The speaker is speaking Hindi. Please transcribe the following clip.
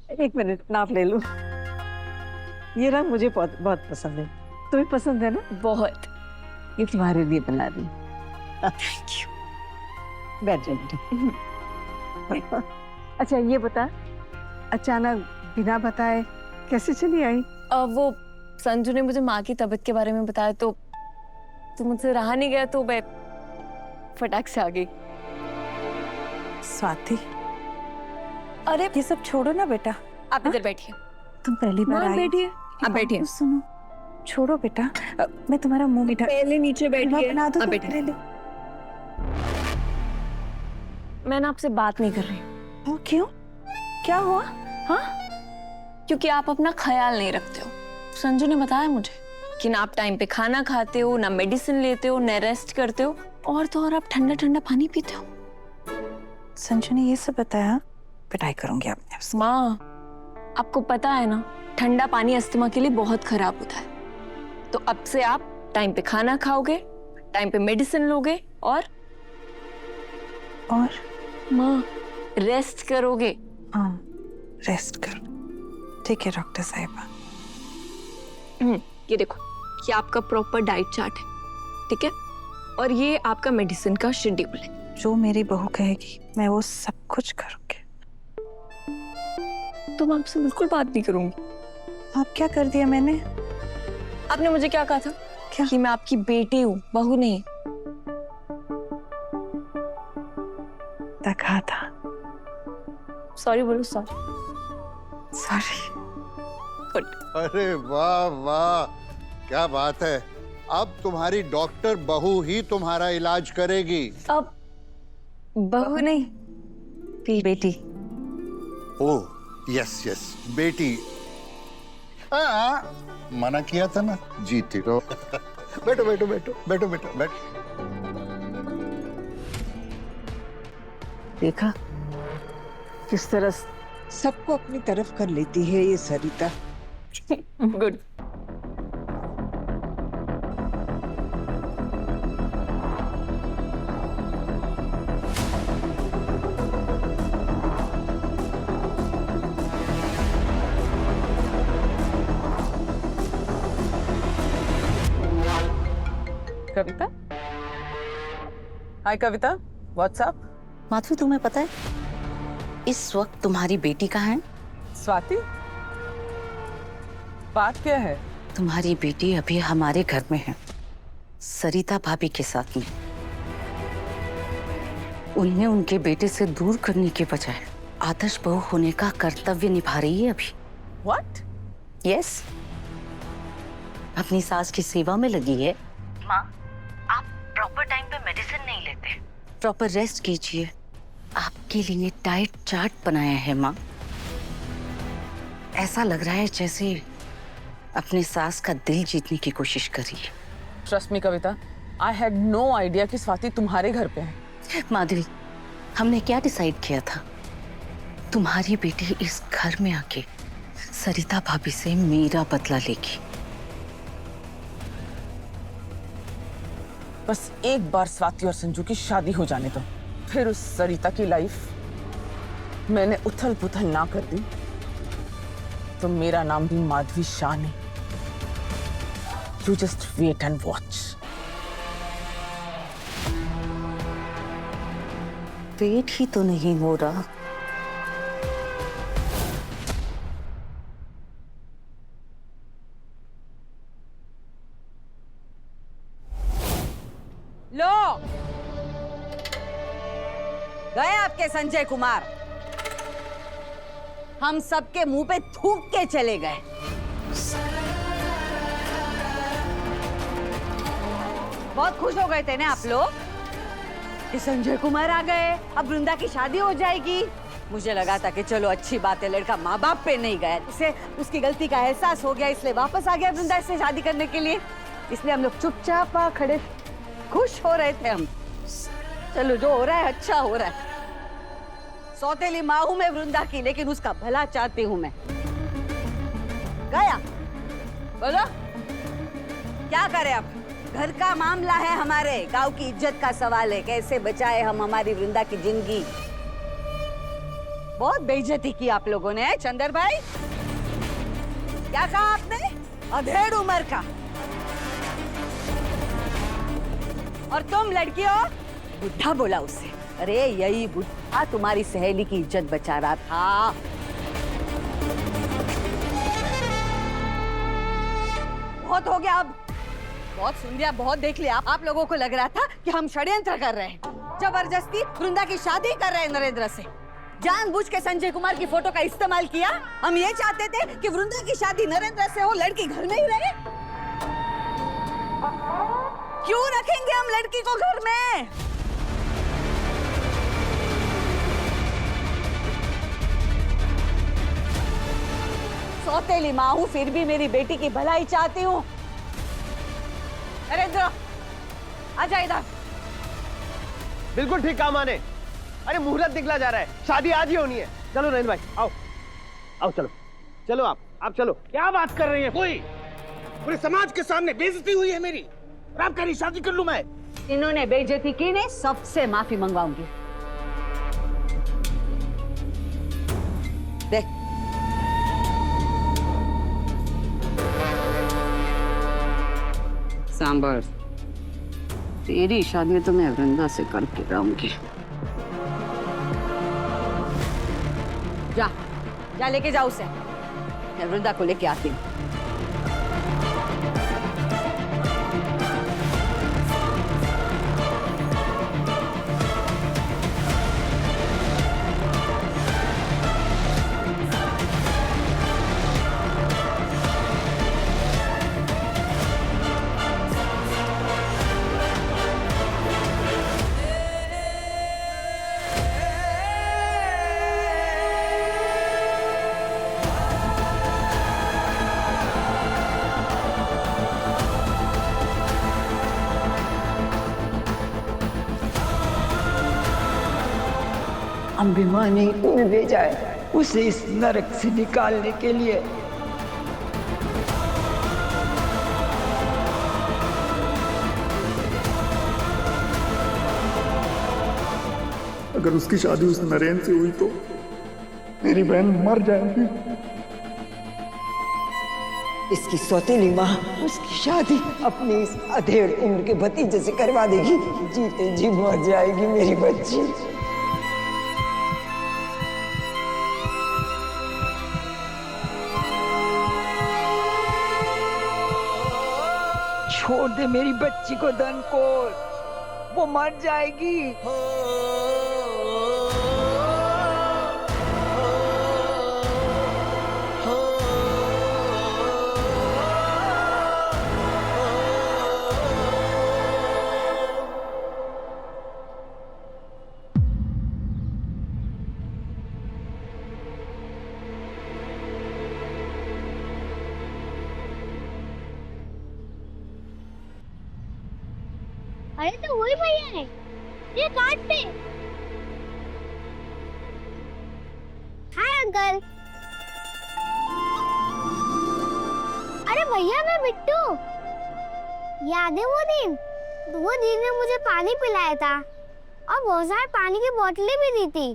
एक मिनट नाप ले लूं। ये रंग मुझे बहुत बहुत पसंद है। तुम्हें पसंद है ना? बहुत। ये तुम्हारे लिए बना दी। Thank you. बैठ जाइए। अच्छा ये बता, अचानक बिना बताए कैसे चली आई? वो संजू ने मुझे माँ की तबीयत के बारे में बताया तो मुझसे रहा नहीं गया तो मैं फटाक से आ गई। स्वाति, अरे ये सब छोड़ो ना बेटा। आप इधर बैठिए। तुम पहली बार आई। बैठिए। आप बैठिए। सुनो, छोड़ो बेटा, मैं तुम्हारा मुंह मीठा पहले नीचे हलवा बैठिए। बना दो। आप तो बैठिए। पहले। मैं ना आपसे बात नहीं कर रही ओ, क्यों? क्या हुआ? हाँ, क्योंकि आप अपना ख्याल नहीं रखते हो। संजू ने बताया मुझे कि ना आप टाइम पे खाना खाते हो, ना मेडिसिन लेते हो, ना रेस्ट करते हो, और तो और आप ठंडा ठंडा पानी पीते हो। संजू ने ये सब बताया। पिटाई करूंगी अपने आपसे। माँ, आपको पता है ना, ठंडा पानी अस्थमा के लिए बहुत खराब होता है। तो अब से आप टाइम पे खाना खाओगे, टाइम पे मेडिसिन लोगे और माँ रेस्ट करोगे। हाँ, रेस्ट करो। ठीक है डॉक्टर साहिबा। ये देखो, ये आपका प्रॉपर डाइट चार्ट है, ठीक है? और ये आपका मेडिसिन का शेड्यूल है। जो मेरी बहू कहेगी मैं वो सब कुछ करूंगी। तो मैं आपसे बिल्कुल बात नहीं करूंगी। आप क्या कर दिया मैंने? आपने मुझे क्या कहा था? क्या? कि मैं आपकी बेटी हूँ, बहू नहीं। कहा था। सॉरी बोलो। सॉरी। अरे वाह वाह, क्या बात है। अब तुम्हारी डॉक्टर बहू ही तुम्हारा इलाज करेगी। अब बहू नहीं, बेटी। ओह यस यस, बेटी। मना किया था ना, जीती रहो। बैठो बैठो बैठो बैठो बैठो बैठो। देखा किस तरह सबको अपनी तरफ कर लेती है ये सरिता। गुड। कविता, हाय कविता, व्हाट्सअप। माधवी, तुम्हें पता है इस वक्त तुम्हारी बेटी कहाँ है? स्वाति, बात क्या है? तुम्हारी बेटी अभी हमारे घर में है, सरिता भाभी के साथ में। उन्हें उनके बेटे से दूर करने के बजाय आदर्श बहू होने का कर्तव्य निभा रही है अभी। व्हाट? यस, अपनी सास की सेवा में लगी है। माँ, आप प्रॉपर टाइम पे मेडिसिन नहीं लेते, प्रॉपर रेस्ट कीजिए। आपके लिए डाइट चार्ट बनाया है माँ। ऐसा लग रहा है जैसे अपने सास का दिल जीतने की कोशिश कर रही है। Trust me Kavita, I had no idea कि स्वाति तुम्हारे घर पे है। माधवी, हमने क्या डिसाइड किया था? तुम्हारी बेटी इस घर में आके सरिता भाभी से मेरा बदला लेगी। बस एक बार स्वाति और संजू की शादी हो जाने दो, फिर उस सरिता की लाइफ मैंने उथल पुथल ना कर दी तो मेरा नाम भी माधवी शाह नहीं। You just wait and watch. Wait ही तो नहीं हो रहा। लो, गए आपके संजय कुमार। हम सबके मुंह पे थूक के चले गए। बहुत खुश हो गए थे ना आप लोग कि संजय कुमार आ गए, अब वृंदा की शादी हो जाएगी। मुझे लगा था कि चलो अच्छी बात है, लड़का माँ बाप पे नहीं गया, इसे उसकी गलती का एहसास हो गया, इसलिए वापस आ गया वृंदा से शादी करने के लिए। इसलिए हम लोग चुपचाप खड़े खुश हो रहे थे हम। चलो जो हो रहा है अच्छा हो रहा है। सौतेली माँ हूं मैं वृंदा की, लेकिन उसका भला चाहती हूं मैं। गया बोलो क्या करें अब? घर का मामला है, हमारे गांव की इज्जत का सवाल है। कैसे बचाए हम हमारी वृंदा की जिंदगी? बहुत बेइज्जती की आप लोगों ने चंदर भाई। क्या कहा आपने? अधेड़ उम्र का। और तुम लड़कियों, बुढ़ा बोला उसे। अरे यही बुढ़ा तुम्हारी सहेली की इज्जत बचा रहा था। बहुत हो गया अब, बहुत सुन लिया, बहुत देख लिया। आप लोगों को लग रहा था कि हम षड्यंत्र कर रहे हैं, जबरदस्ती वृंदा की शादी कर रहे हैं नरेंद्र से। जानबूझ के संजय कुमार की फोटो का इस्तेमाल किया। हम ये चाहते थे कि वृंदा की शादी नरेंद्र से हो, लड़की घर में ही रहे। क्यों रखेंगे हम लड़की को घर में? सौतेली माँ हूँ, फिर भी मेरी बेटी की भलाई चाहती हूँ। नरेंद्र, आजा इधर। बिल्कुल ठीक कहा माने। अरे मुहूर्त निकला जा रहा है, शादी आज ही होनी है। चलो नरेंद्र भाई, आओ आओ, चलो चलो, आप चलो। क्या बात कर रही है? कोई पूरे समाज के सामने बेइज्जती हुई है मेरी, और आप कह रही शादी कर लूं मैं? इन्होंने बेइज्जती की ने, सबसे माफी मंगवाऊंगी। देख, सांबर, तेरी शादी तो मैं वृंदा से करके रहूंगी। जा जा, लेके जाओ उसे। मैं वृंदा को लेके आती हूँ। अम्बिमा ने तुम्हें भेजा है उसे इस नरक से निकालने के लिए। अगर उसकी शादी उस नरेंद्र से हुई तो मेरी बहन मर जाएगी। इसकी सौतेली माँ उसकी शादी अपनी इस अधेड़ उम्र के भतीजे से करवा देगी। जीते जी मर जाएगी मेरी बच्ची। छोड़ दे मेरी बच्ची को धनकोर, वो मर जाएगी। अरे तो वही भैया है, ये काट दे। Hi uncle. अरे भैया, मैं बिट्टू। याद है वो दिन? वो दिन ने मुझे पानी पिलाया था और बहुत सारे पानी की बोतलें भी दी थी।